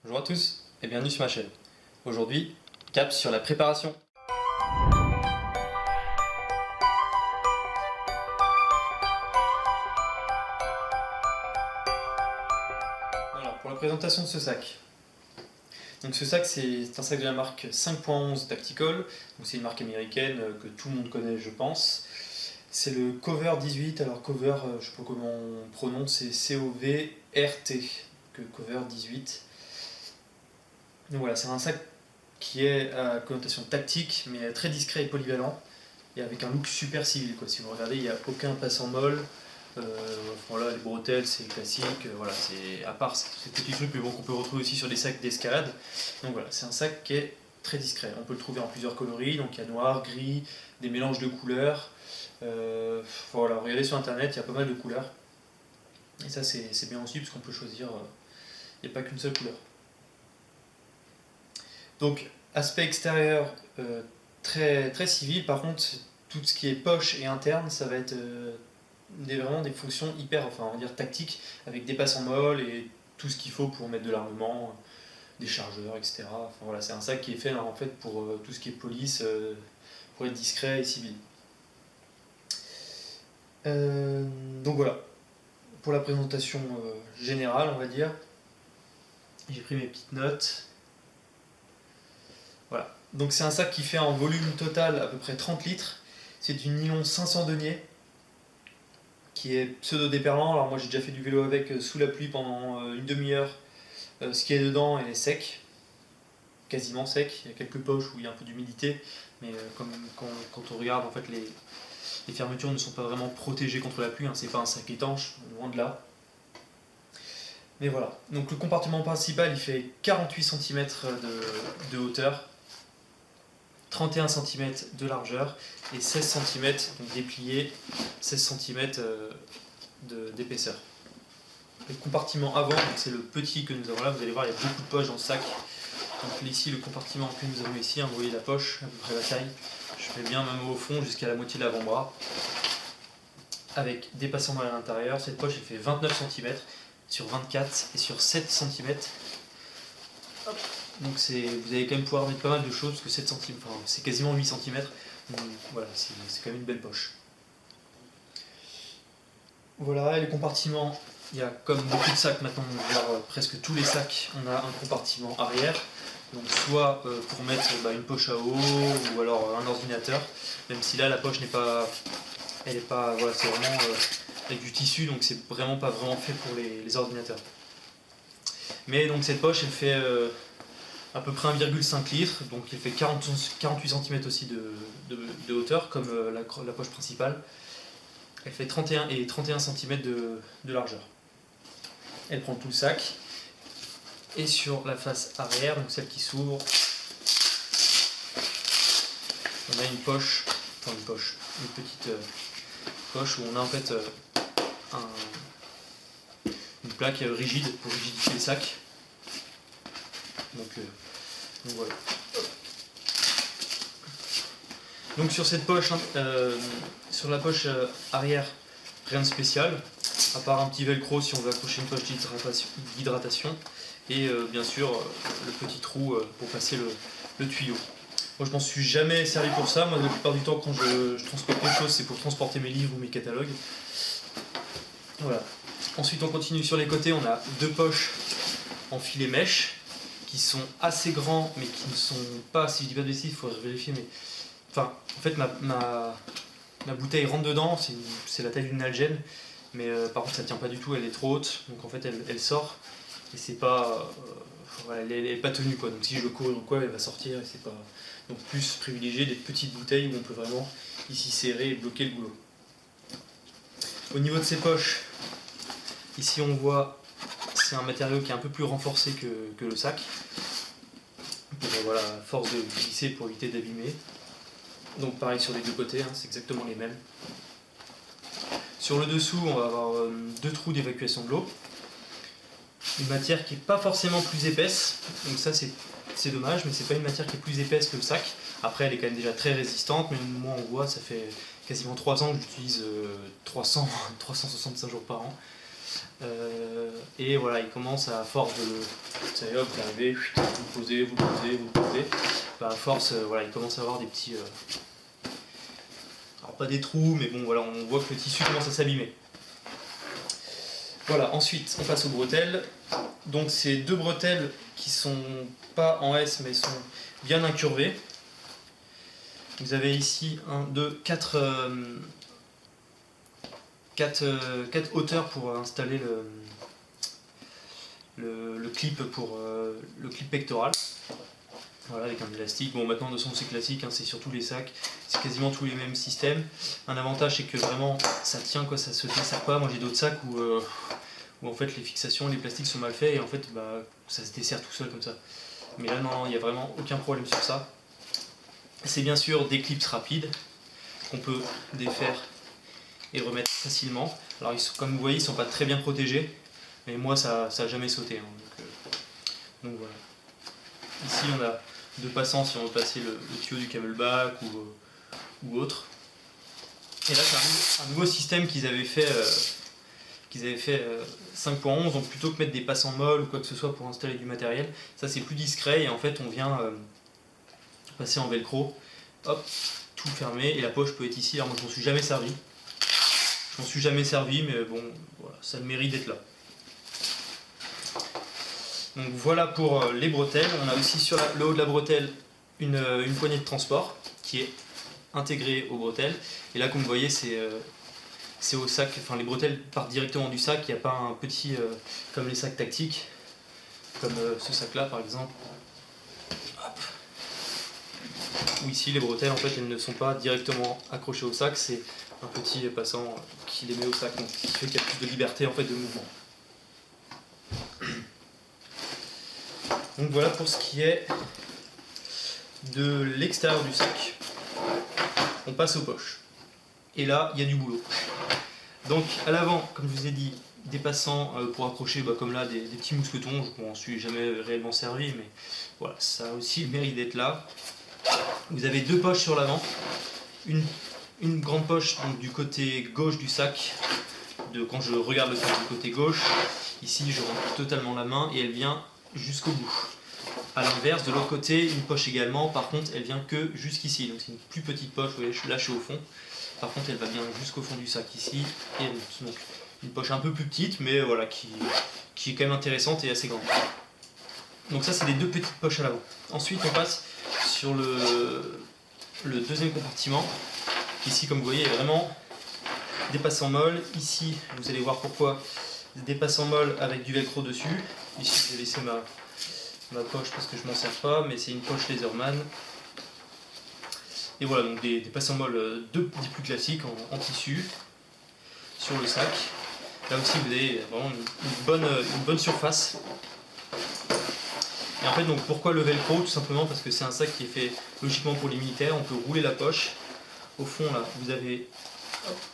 Bonjour à tous et bienvenue sur ma chaîne. Aujourd'hui, cap sur la préparation. Voilà, pour la présentation de ce sac. Donc ce sac, c'est un sac de la marque 5.11 Tactical. C'est une marque américaine que tout le monde connaît, je pense. C'est le Cover 18. Alors Cover, je ne sais pas comment on prononce, c'est COVRT, que Cover 18. Donc voilà, c'est un sac qui est à connotation tactique, mais très discret et polyvalent, et avec un look super civil, quoi. Si vous regardez, il n'y a aucun passant molle. Voilà, les bretelles, c'est classique. Voilà, c'est à part ces petits trucs mais bon, qu'on peut retrouver aussi sur des sacs d'escalade. Donc voilà, c'est un sac qui est très discret. On peut le trouver en plusieurs coloris, donc il y a noir, gris, des mélanges de couleurs. Voilà, regardez sur internet, il y a pas mal de couleurs. Et ça, c'est bien aussi, parce qu'on peut choisir, il n'y a pas qu'une seule couleur. Donc, aspect extérieur très, très civil. Par contre, tout ce qui est poche et interne, ça va être vraiment des fonctions hyper, enfin on va dire tactiques, avec des passants molles et tout ce qu'il faut pour mettre de l'armement, des chargeurs, etc. Enfin, voilà, c'est un sac qui est fait en fait pour tout ce qui est police, pour être discret et civil. Donc voilà, pour la présentation générale, on va dire, j'ai pris mes petites notes. Voilà, donc c'est un sac qui fait en volume total à peu près 30 litres. C'est du nylon 500 deniers qui est pseudo-déperlant. Alors moi j'ai déjà fait du vélo avec sous la pluie pendant une demi-heure. Ce qui est dedans est sec, quasiment sec. Il y a quelques poches où il y a un peu d'humidité, mais quand on regarde, en fait les fermetures ne sont pas vraiment protégées contre la pluie, hein. C'est pas un sac étanche, loin de là. Mais voilà, donc le compartiment principal il fait 48 cm de hauteur, 31 cm de largeur et 16 cm, donc déplié, 16 cm d'épaisseur. Le compartiment avant, c'est le petit que nous avons là, vous allez voir il y a beaucoup de poches dans le sac. Donc ici le compartiment que nous avons ici, vous voyez la poche, à peu près la taille. Je mets bien ma main au fond jusqu'à la moitié de l'avant-bras. Avec des passants molles à l'intérieur, cette poche elle fait 29 cm sur 24 et sur 7 cm. Donc vous allez quand même pouvoir mettre pas mal de choses, parce que 7 cm, enfin, c'est quasiment 8 cm. Donc voilà, c'est quand même une belle poche. Voilà, et les compartiments, il y a comme beaucoup de sacs maintenant, voire presque tous les sacs, on a un compartiment arrière. Donc soit pour mettre une poche à eau ou alors un ordinateur, même si là la poche n'est pas, elle est pas, voilà, c'est vraiment avec du tissu, donc c'est vraiment pas vraiment fait pour les ordinateurs. Mais donc cette poche elle fait à peu près 1,5 litre, donc elle fait 48 cm aussi de hauteur comme la poche principale. Elle fait 31 cm de largeur. Elle prend tout le sac. Et sur la face arrière, donc celle qui s'ouvre, on a une poche, une petite poche où on a en fait une plaque rigide pour rigidifier le sac. Donc voilà. Donc sur cette poche, sur la poche arrière, rien de spécial, à part un petit velcro si on veut accrocher une poche d'hydratation, et bien sûr le petit trou pour passer le tuyau. Moi je m'en suis jamais servi pour ça, moi la plupart du temps quand je transporte quelque chose c'est pour transporter mes livres ou mes catalogues. Voilà. Ensuite on continue sur les côtés, on a deux poches en filet mèche qui sont assez grands mais qui ne sont pas, si je dis pas de bêtises, il faudrait vérifier, mais enfin en fait ma bouteille rentre dedans, c'est la taille d'une algène, mais par contre ça tient pas du tout, elle est trop haute, donc en fait elle sort et c'est pas voilà, elle est pas tenue quoi, donc si je le cours ou quoi elle va sortir, et c'est pas, donc plus privilégier des petites bouteilles où on peut vraiment ici serrer et bloquer le goulot. Au niveau de ces poches, ici on voit c'est un matériau qui est un peu plus renforcé que le sac, pour voilà, force de glisser pour éviter d'abîmer. Donc pareil sur les deux côtés, c'est exactement les mêmes. Sur le dessous, on va avoir deux trous d'évacuation de l'eau. Une matière qui n'est pas forcément plus épaisse, donc ça c'est dommage, mais c'est pas une matière qui est plus épaisse que le sac. Après elle est quand même déjà très résistante, mais moi on voit ça fait quasiment 3 ans que j'utilise 365 jours par an. Et voilà, il commence à force de, vous savez, hop, vous arrivez, vous posez, vous posez, vous posez, bah, à force, voilà, il commence à avoir des petits, alors pas des trous, mais bon, voilà, on voit que le tissu commence à s'abîmer. Voilà, ensuite on passe aux bretelles. Donc c'est deux bretelles qui sont pas en S mais sont bien incurvées. Vous avez ici 1, 2, 4 hauteurs pour installer le clip le clip pectoral. Voilà, avec un élastique. Bon, maintenant de toute façon c'est classique, hein, c'est sur tous les sacs, c'est quasiment tous les mêmes systèmes. Un avantage c'est que vraiment ça tient, quoi, ça se dessert pas. Moi j'ai d'autres sacs où en fait les fixations, les plastiques sont mal faits et en fait bah, ça se dessert tout seul comme ça. Mais là non, il n'y a vraiment aucun problème sur ça. C'est bien sûr des clips rapides qu'on peut défaire et remettre facilement. Alors comme vous voyez, ils ne sont pas très bien protégés, mais moi ça n'a jamais sauté. Hein, donc voilà. Ici on a deux passants si on veut passer le tuyau du camelback ou autre. Et là c'est un nouveau système qu'ils avaient fait 5.11, donc plutôt que mettre des passants molles ou quoi que ce soit pour installer du matériel, ça c'est plus discret et en fait on vient passer en velcro, hop, tout fermé et la poche peut être ici. Alors moi je m'en suis jamais servi. Mais bon, voilà, ça a le mérite d'être là. Donc voilà pour les bretelles. On a aussi sur le haut de la bretelle une poignée de transport qui est intégrée aux bretelles. Et là comme vous voyez c'est au sac, enfin les bretelles partent directement du sac, il n'y a pas un petit, comme les sacs tactiques, comme ce sac là par exemple. Hop. Où ici les bretelles en fait elles ne sont pas directement accrochées au sac, c'est un petit passant qui les met au sac, donc ce qui fait qu'il y a plus de liberté en fait de mouvement. Donc voilà pour ce qui est de l'extérieur du sac. On passe aux poches. Et là il y a du boulot. Donc à l'avant, comme je vous ai dit, des passants pour accrocher, bah, comme là, des petits mousquetons. Je m'en suis jamais réellement servi, mais voilà, ça a aussi le mérite d'être là. Vous avez deux poches sur l'avant, une grande poche donc, du côté gauche du sac, quand je regarde le sac du côté gauche. Ici je rentre totalement la main et elle vient jusqu'au bout. A l'inverse, de l'autre côté, une poche également, par contre elle vient que jusqu'ici, donc c'est une plus petite poche, vous voyez, là je suis au fond. Par contre elle va bien jusqu'au fond du sac ici, et donc une poche un peu plus petite, mais voilà, qui est quand même intéressante et assez grande. Donc ça c'est les deux petites poches à l'avant. Ensuite on passe sur le deuxième compartiment. Ici comme vous voyez il y a vraiment des passants molles. Ici vous allez voir pourquoi, des passants molles avec du velcro dessus. Ici je vais laisser ma poche parce que je m'en sers pas, mais c'est une poche Laserman. Et voilà, donc des passants molles des plus classiques en tissu sur le sac. Là aussi vous avez vraiment une bonne surface. Et en fait, donc pourquoi le velcro? Tout simplement parce que c'est un sac qui est fait logiquement pour les militaires. On peut rouler la poche. Au fond là, vous avez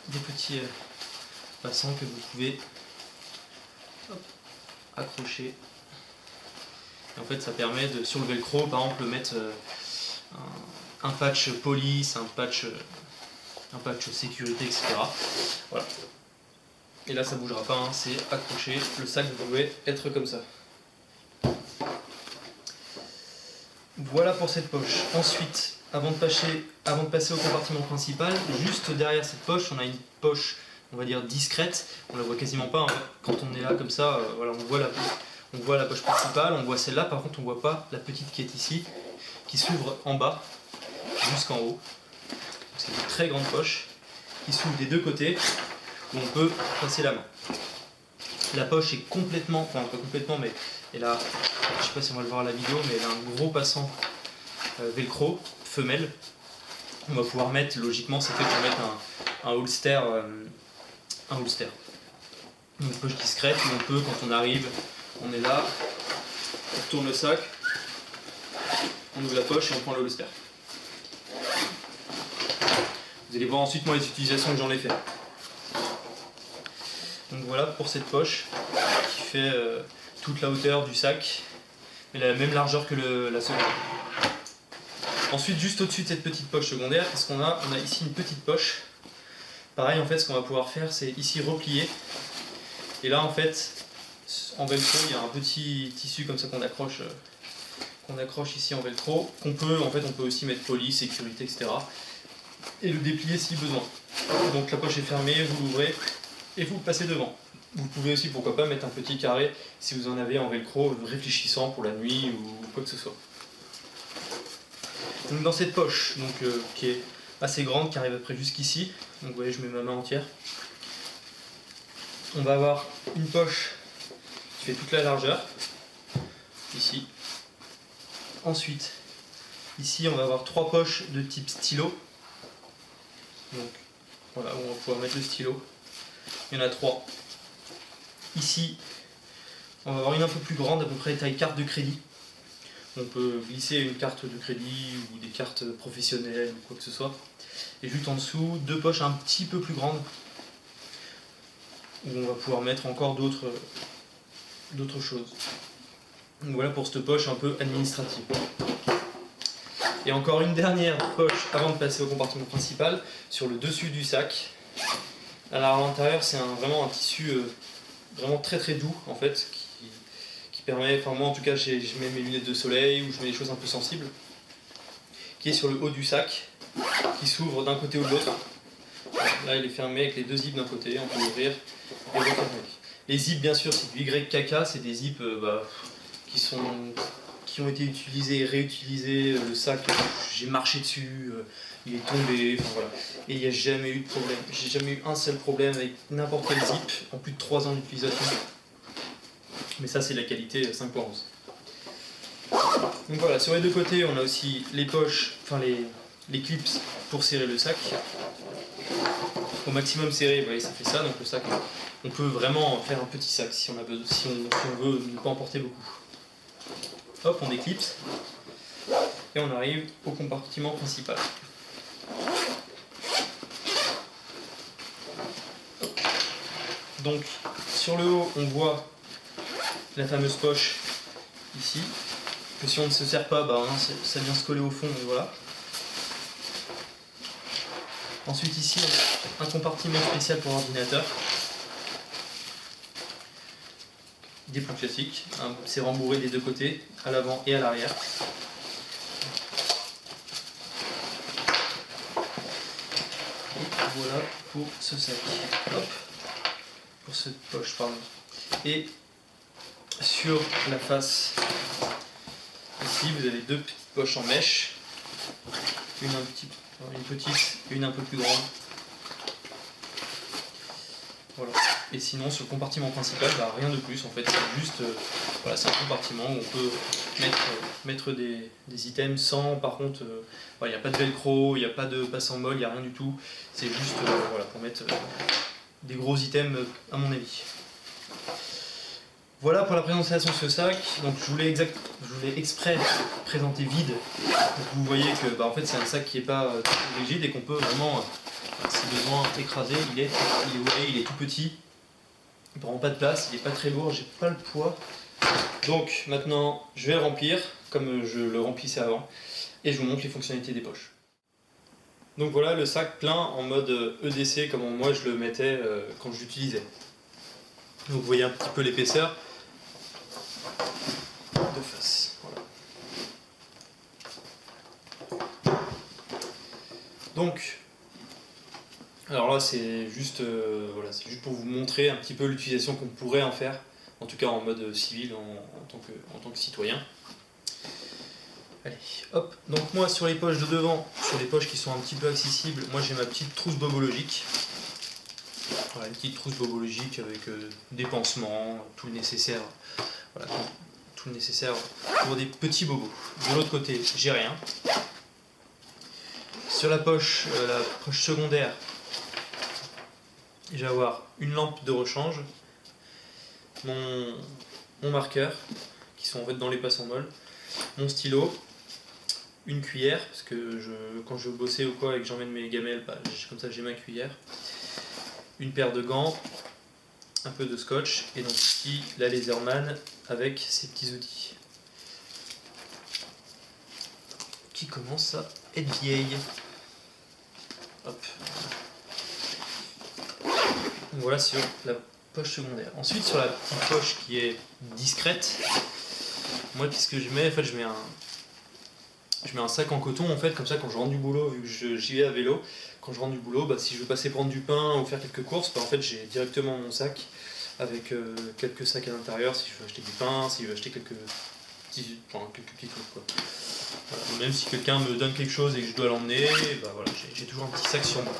des petits passants que vous pouvez accrocher. Et en fait, ça permet de, sur le velcro, par exemple, mettre un patch police, un patch sécurité, etc. Voilà. Et là, ça ne bougera pas, hein, c'est accroché. Le sac, vous pouvez être comme ça. Voilà pour cette poche. Ensuite, avant de passer au compartiment principal, juste derrière cette poche, on a une poche, on va dire discrète. On la voit quasiment pas, hein. Quand on est là comme ça, voilà, on voit la poche principale, on voit celle-là. Par contre, on voit pas la petite qui est ici, qui s'ouvre en bas jusqu'en haut. C'est une très grande poche qui s'ouvre des deux côtés, où on peut passer la main. La poche est complètement, enfin pas complètement, mais elle a, je sais pas si on va le voir à la vidéo, mais elle a un gros passant velcro, femelle. On va pouvoir mettre, logiquement c'est fait pour mettre un holster. Une poche discrète où on peut, quand on arrive, on est là, on tourne le sac, on ouvre la poche et on prend le holster. Vous allez voir ensuite moi les utilisations que j'en ai fait. Donc voilà pour cette poche qui fait toute la hauteur du sac, mais la même largeur que la seconde. Ensuite, juste au-dessus de cette petite poche secondaire, qu'est-ce qu'on a? On a ici une petite poche. Pareil, en fait, ce qu'on va pouvoir faire, c'est ici replier Et là en fait, en velcro, il y a un petit tissu comme ça qu'on accroche ici en velcro, on peut aussi mettre poli, sécurité, etc. Et le déplier si besoin. Donc la poche est fermée, vous l'ouvrez et vous passez devant. Vous pouvez aussi, pourquoi pas, mettre un petit carré si vous en avez en velcro réfléchissant pour la nuit ou quoi que ce soit. Donc dans cette poche, qui est assez grande, qui arrive à peu près jusqu'ici, donc vous voyez, je mets ma main entière. On va avoir une poche qui fait toute la largeur, ici. Ensuite, ici, on va avoir 3 poches de type stylo. Donc voilà, où on va pouvoir mettre le stylo. Il y en a 3. Ici, on va avoir une un peu plus grande, à peu près taille carte de crédit. On peut glisser une carte de crédit ou des cartes professionnelles ou quoi que ce soit. Et juste en dessous, 2 poches un petit peu plus grandes, où on va pouvoir mettre encore d'autres choses. Donc voilà pour cette poche un peu administrative. Et encore une dernière poche avant de passer au compartiment principal, sur le dessus du sac. Alors à l'intérieur, c'est vraiment un tissu vraiment très très doux en fait, qui permet, enfin moi en tout cas je mets mes lunettes de soleil ou je mets des choses un peu sensibles, qui est sur le haut du sac, qui s'ouvre d'un côté ou de l'autre. Là il est fermé avec les 2 zips d'un côté, on peut l'ouvrir et refermer. Les zips bien sûr c'est du YKK, c'est des zips qui ont été utilisés et réutilisés. Le sac, j'ai marché dessus, il est tombé, enfin voilà. Et il n'y a jamais eu de problème. J'ai jamais eu un seul problème avec n'importe quel zip en plus de 3 ans d'utilisation. Mais ça c'est la qualité 5.11. Donc voilà, sur les 2 côtés on a aussi les poches, enfin les clips pour serrer le sac. Au maximum serré, vous voyez, ça fait ça, donc le sac, on peut vraiment faire un petit sac si on veut ne pas emporter beaucoup. Hop, on déclipse et on arrive au compartiment principal. Donc sur le haut, on voit la fameuse poche ici, que si on ne se serre pas, ça vient se coller au fond, et voilà. Ensuite ici, on a un compartiment spécial pour l'ordinateur. Des plombs classiques, c'est rembourré des 2 côtés, à l'avant et à l'arrière. Et voilà pour ce sac. Hop, pour cette poche, pardon. Et sur la face, ici, vous avez 2 petites poches en mèche. Une petite, une un peu plus grande. Voilà. Et sinon sur le compartiment principal, rien de plus en fait, c'est juste voilà, c'est un compartiment où on peut mettre des items sans, par contre, il n'y a pas de velcro, il n'y a pas de passe en molle, il n'y a rien du tout, c'est juste voilà, pour mettre des gros items à mon avis. Voilà pour la présentation de ce sac. Donc je voulais exprès présenter vide pour que vous voyez que en fait c'est un sac qui n'est pas très rigide et qu'on peut vraiment, si besoin, écraser. Il est tout petit, il ne prend pas de place, il n'est pas très lourd, j'ai pas le poids. Donc maintenant je vais le remplir comme je le remplissais avant et je vous montre les fonctionnalités des poches. Donc voilà le sac plein en mode EDC comme moi je le mettais quand je l'utilisais. Donc vous voyez un petit peu l'épaisseur de face. Voilà. Donc, alors là c'est juste pour vous montrer un petit peu l'utilisation qu'on pourrait en faire, en tout cas en mode civil, en tant que citoyen. Allez, hop. Donc moi sur les poches de devant, sur les poches qui sont un petit peu accessibles, moi j'ai ma petite trousse bobologique. Voilà, une petite trousse bobologique avec des pansements, tout le nécessaire. Voilà, tout le nécessaire pour des petits bobos. De l'autre côté, j'ai rien. Sur la poche secondaire, je vais avoir une lampe de rechange, mon marqueur, qui sont en fait dans les passes en molle, mon stylo, une cuillère, parce que quand je veux bosser ou quoi et que j'emmène mes gamelles, comme ça j'ai ma cuillère, une paire de gants, un peu de scotch, et donc ici la Laserman avec ses petits outils qui commencent à être vieilles. Hop. Voilà sur la poche secondaire. Ensuite, sur la petite poche qui est discrète, moi, qu'est-ce que je mets? En fait, je mets un sac en coton, en fait, comme ça, quand je rentre du boulot, vu que j'y vais à vélo, quand je rentre du boulot, si je veux passer prendre du pain ou faire quelques courses, en fait, j'ai directement mon sac avec quelques sacs à l'intérieur si je veux acheter du pain, si je veux acheter quelques petits trucs, quoi. Voilà. Même si quelqu'un me donne quelque chose et que je dois l'emmener, voilà, j'ai toujours un petit sac sur moi.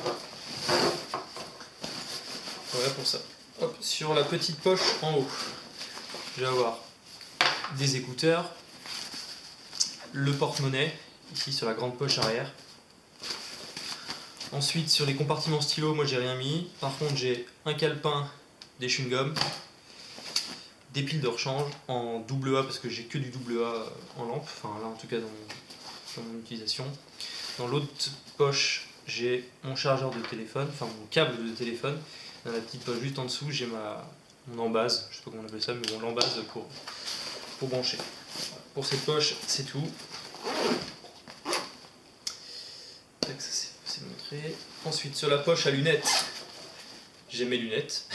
Voilà pour ça. Hop, sur la petite poche en haut, je vais avoir des écouteurs, le porte-monnaie, ici sur la grande poche arrière. Ensuite, sur les compartiments stylo, moi j'ai rien mis. Par contre, j'ai un calepin, des chewing-gums, des piles de rechange en double A parce que j'ai que du double A en lampe, enfin là en tout cas dans mon utilisation. Dans l'autre poche, j'ai mon chargeur de téléphone, enfin mon câble de téléphone. Dans la petite poche juste en dessous, j'ai mon embase, je sais pas comment on appelle ça, mais bon, l'embase pour brancher. Voilà. Pour cette poche, c'est tout. Ça c'est montré. Ensuite, sur la poche à lunettes, j'ai mes lunettes.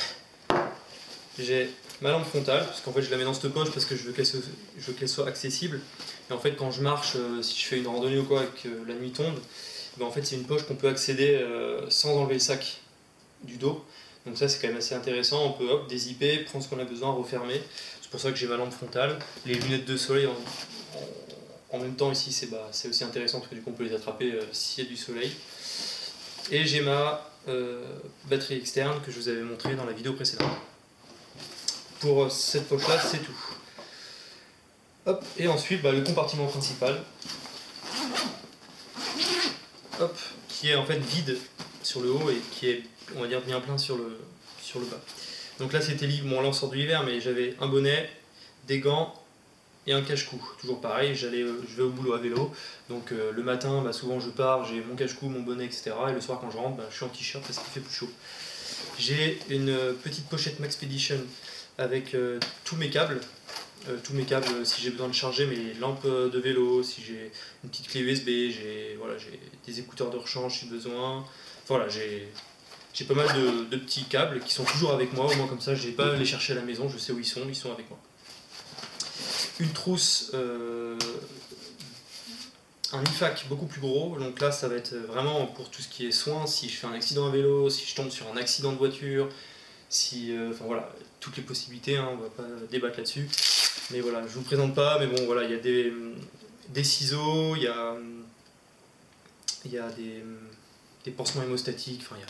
J'ai ma lampe frontale, parce qu'en fait je la mets dans cette poche parce que je veux qu'elle soit accessible. Et en fait, quand je marche, si je fais une randonnée ou quoi et que la nuit tombe, en fait c'est une poche qu'on peut accéder sans enlever le sac du dos. Donc ça c'est quand même assez intéressant, on peut dézipper, prendre ce qu'on a besoin, refermer. C'est pour ça que j'ai ma lampe frontale. Les lunettes de soleil en même temps ici c'est aussi intéressant parce que du coup on peut les attraper s'il y a du soleil. Et j'ai ma batterie externe que je vous avais montré dans la vidéo précédente. Pour cette poche là c'est tout. Hop, et ensuite le compartiment principal. Hop, qui est en fait vide sur le haut et qui est, on va dire, bien plein sur le bas. Donc là c'était libre, bon là on sort de l'hiver, mais j'avais un bonnet, des gants et un cache-cou. Toujours pareil, je vais au boulot à vélo, donc le matin souvent je pars, j'ai mon cache-cou, mon bonnet, etc. Et le soir quand je rentre, je suis en t-shirt parce qu'il fait plus chaud. J'ai une petite pochette Maxpedition avec tous mes câbles. Si j'ai besoin de charger mes lampes de vélo, si j'ai une petite clé USB, j'ai des écouteurs de rechange si besoin. Voilà, j'ai pas mal de petits câbles qui sont toujours avec moi, au moins comme ça je n'ai pas à les chercher à la maison, je sais où ils sont avec moi. Une trousse, un IFAK beaucoup plus gros, donc là ça va être vraiment pour tout ce qui est soins, si je fais un accident à vélo, si je tombe sur un accident de voiture, enfin voilà, toutes les possibilités, on va pas débattre là-dessus. Mais voilà, je vous présente pas, mais bon voilà, il y a des ciseaux, il y a des pansements hémostatiques, enfin il y a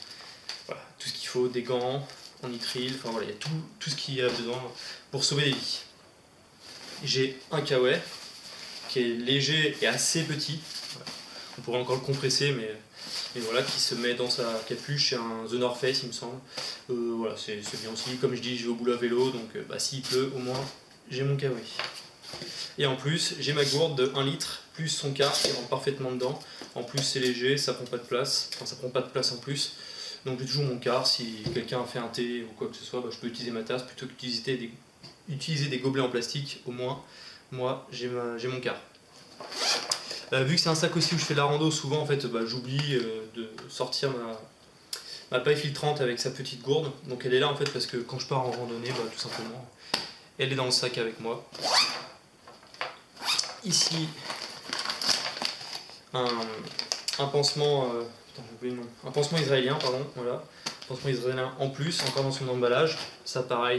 tout ce qu'il faut, des gants en nitrile, enfin voilà, il y a tout ce qu'il y a besoin pour sauver des vies. J'ai un kawaii qui est léger et assez petit, voilà. On pourrait encore le compresser, mais voilà, qui se met dans sa capuche, c'est un The North Face il me semble. Voilà, c'est bien aussi, comme je dis, je vais au boulot à vélo, donc s'il pleut, au moins j'ai mon kawaii. Et en plus, j'ai ma gourde de 1 litre, plus son quart qui rentre parfaitement dedans. En plus, c'est léger, ça prend pas de place, enfin ça prend pas de place en plus. Donc j'ai toujours mon quart, si quelqu'un a fait un thé ou quoi que ce soit, je peux utiliser ma tasse plutôt qu'utiliser des gobelets en plastique, au moins, moi j'ai mon quart. Vu que c'est un sac aussi où je fais de la rando, souvent en fait j'oublie de sortir ma paille filtrante avec sa petite gourde. Donc elle est là en fait parce que quand je pars en randonnée, tout simplement, elle est dans le sac avec moi. Ici, un pansement, un pansement israélien, pardon, voilà. Un pansement israélien en plus, encore dans son emballage. Ça pareil,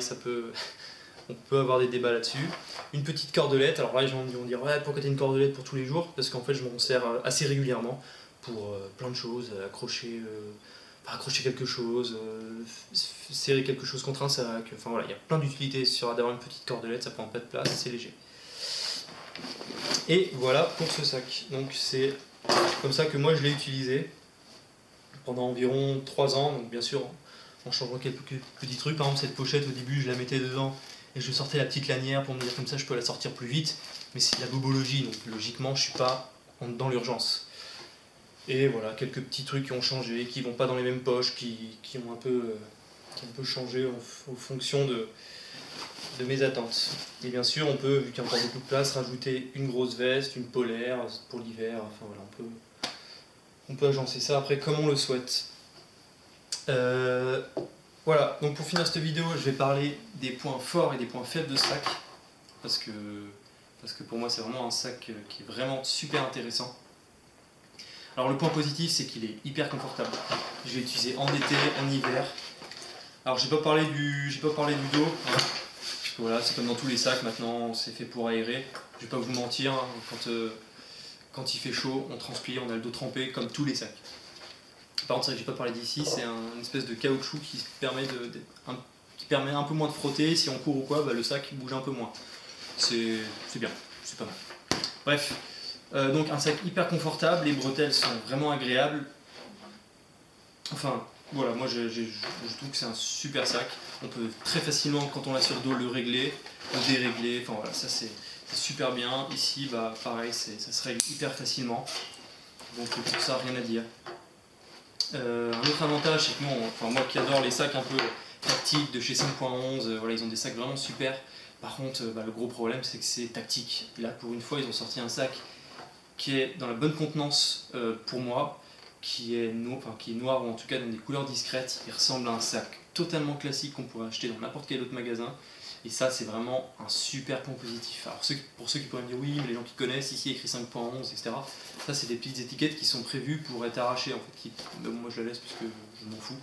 on peut avoir des débats là-dessus. Une petite cordelette, alors là les gens vont dire ouais, pourquoi t'as une cordelette pour tous les jours? Parce qu'en fait je m'en sers assez régulièrement pour plein de choses, accrocher quelque chose, serrer quelque chose contre un sac, enfin voilà, il y a plein d'utilités d'avoir une petite cordelette, ça prend pas de place, c'est léger. Et voilà pour ce sac, donc c'est comme ça que moi je l'ai utilisé pendant environ 3 ans, donc bien sûr en changeant quelques petits trucs. Par exemple cette pochette au début je la mettais dedans et je sortais la petite lanière pour me dire comme ça je peux la sortir plus vite, mais c'est de la bobologie, donc logiquement je suis pas dans l'urgence. Et voilà, quelques petits trucs qui ont changé, qui vont pas dans les mêmes poches, qui ont un peu changé en fonction de mes attentes. Et bien sûr on peut, vu qu'il y a encore beaucoup de place, rajouter une grosse veste, une polaire pour l'hiver, enfin voilà, on peut agencer ça après comme on le souhaite. Voilà, donc pour finir cette vidéo, je vais parler des points forts et des points faibles de ce sac, parce que pour moi c'est vraiment un sac qui est vraiment super intéressant. Alors le point positif, c'est qu'il est hyper confortable. Je l'ai utilisé en été, en hiver. Alors j'ai pas parlé du dos, hein, parce que voilà, c'est comme dans tous les sacs maintenant, c'est fait pour aérer. Je vais pas vous mentir, hein, quand il fait chaud, on transpire, on a le dos trempé, comme tous les sacs. Par contre, c'est vrai que j'ai pas parlé d'ici, c'est une espèce de caoutchouc qui permet un peu moins de frotter. Si on court ou quoi, bah, le sac bouge un peu moins. C'est bien, c'est pas mal. Bref, donc un sac hyper confortable, les bretelles sont vraiment agréables. Enfin, voilà, moi je trouve que c'est un super sac. On peut très facilement, quand on l'a sur le dos, le régler, le dérégler. Enfin voilà, ça c'est super bien. Ici, bah pareil, ça se règle hyper facilement. Donc pour ça, rien à dire. Un autre avantage, c'est que moi qui adore les sacs un peu tactiques de chez 5.11, voilà, ils ont des sacs vraiment super. Par contre, le gros problème, c'est que c'est tactique. Là, pour une fois, ils ont sorti un sac qui est dans la bonne contenance pour moi, qui est noir ou en tout cas dans des couleurs discrètes. Il ressemble à un sac totalement classique qu'on pourrait acheter dans n'importe quel autre magasin. Et ça, c'est vraiment un super point positif. Alors pour ceux qui pourraient me dire oui, mais les gens qui connaissent, ici écrit 5.11, etc. Ça, c'est des petites étiquettes qui sont prévues pour être arrachées. En fait, mais bon, moi, je la laisse parce que je m'en fous.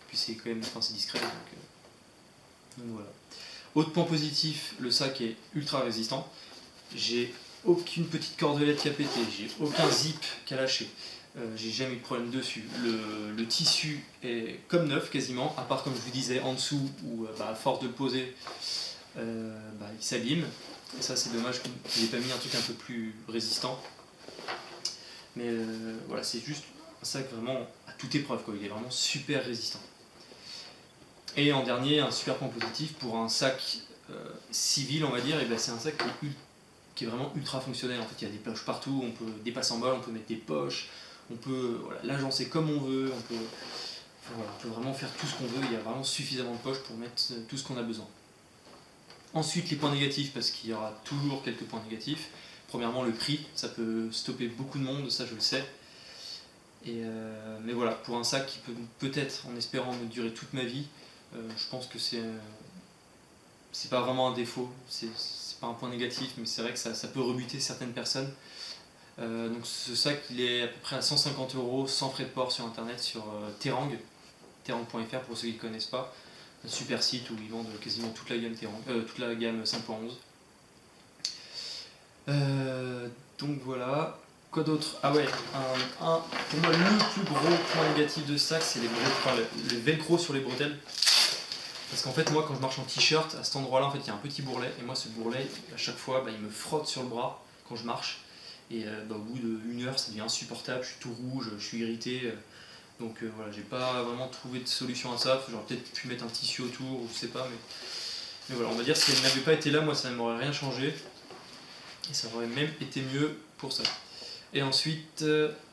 Puis c'est quand même, c'est discret. Donc voilà. Autre point positif, le sac est ultra résistant. J'ai aucune petite cordelette qui a pété, j'ai aucun zip qui a lâché. J'ai jamais eu de problème dessus. Le tissu est comme neuf quasiment, à part comme je vous disais en dessous où à force de le poser, il s'abîme. Et ça c'est dommage qu'il n'ait pas mis un truc un peu plus résistant. Mais voilà, c'est juste un sac vraiment à toute épreuve, quoi. Il est vraiment super résistant. Et en dernier, un super point positif pour un sac civil, on va dire, et c'est un sac qui est vraiment ultra fonctionnel. En fait, il y a des poches partout, on peut dépasser en bas, on peut mettre des poches, on peut l'agencer comme on veut, on peut vraiment faire tout ce qu'on veut. Il y a vraiment suffisamment de poches pour mettre tout ce qu'on a besoin. Ensuite, les points négatifs, parce qu'il y aura toujours quelques points négatifs. Premièrement, le prix, ça peut stopper beaucoup de monde, ça je le sais. Mais voilà, pour un sac qui peut peut-être, en espérant me durer toute ma vie, je pense que c'est pas vraiment un défaut, c'est pas un point négatif, mais c'est vrai que ça peut rebuter certaines personnes. Donc ce sac, il est à peu près à 150 € sans frais de port sur internet, sur terang.fr pour ceux qui ne connaissent pas. Un super site où ils vendent quasiment toute la gamme toute la gamme 5.11. Donc voilà. Quoi d'autre? Ah ouais, pour moi le plus gros point négatif de ce sac, c'est le velcro sur les bretelles. Parce qu'en fait, moi quand je marche en t-shirt, à cet endroit-là, en fait, il y a un petit bourrelet, et moi ce bourrelet, à chaque fois, il me frotte sur le bras quand je marche. Et au bout d'une heure, ça devient insupportable, je suis tout rouge, je suis irrité. Donc voilà, j'ai pas vraiment trouvé de solution à ça. J'aurais peut-être pu mettre un tissu autour, ou je sais pas, mais voilà, on va dire si elle n'avait pas été là, moi ça ne m'aurait rien changé. Et ça aurait même été mieux pour ça. Et ensuite,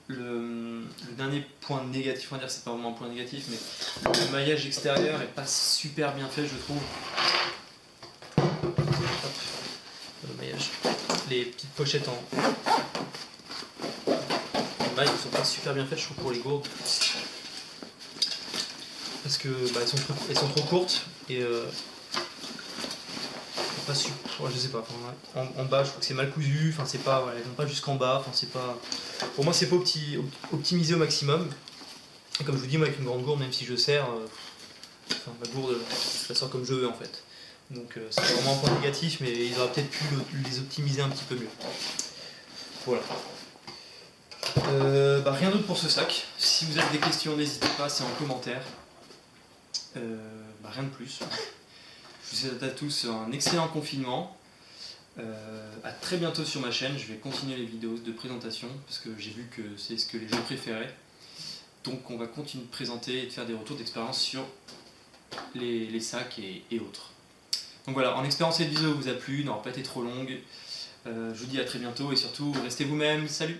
le dernier point négatif, on va dire, c'est pas vraiment un point négatif, mais le maillage extérieur est pas super bien fait, je trouve. Hop, le maillage. Les petites pochettes en mailles ne sont pas super bien faites, je trouve, pour les gourdes. Parce que elles sont trop courtes et pas super. Ouais, je sais pas. En bas, je crois que c'est mal cousu. Enfin, c'est pas. Elles vont pas jusqu'en bas. Enfin, c'est pas. Pour moi, c'est pas optimisé au maximum. Et comme je vous dis, moi, avec une grande gourde, même si je serre, ma gourde, je la sors comme je veux en fait. Donc, c'est vraiment un point négatif, mais ils auraient peut-être pu les optimiser un petit peu mieux. Voilà. Rien d'autre pour ce sac. Si vous avez des questions, n'hésitez pas, c'est en commentaire. Rien de plus. Je vous souhaite à tous un excellent confinement. À très bientôt sur ma chaîne. Je vais continuer les vidéos de présentation parce que j'ai vu que c'est ce que les gens préféraient. Donc on va continuer de présenter et de faire des retours d'expérience sur les sacs et autres. Donc voilà, en espérant que cette vidéo vous a plu, n'aura pas été trop longue. Je vous dis à très bientôt et surtout restez vous-même. Salut!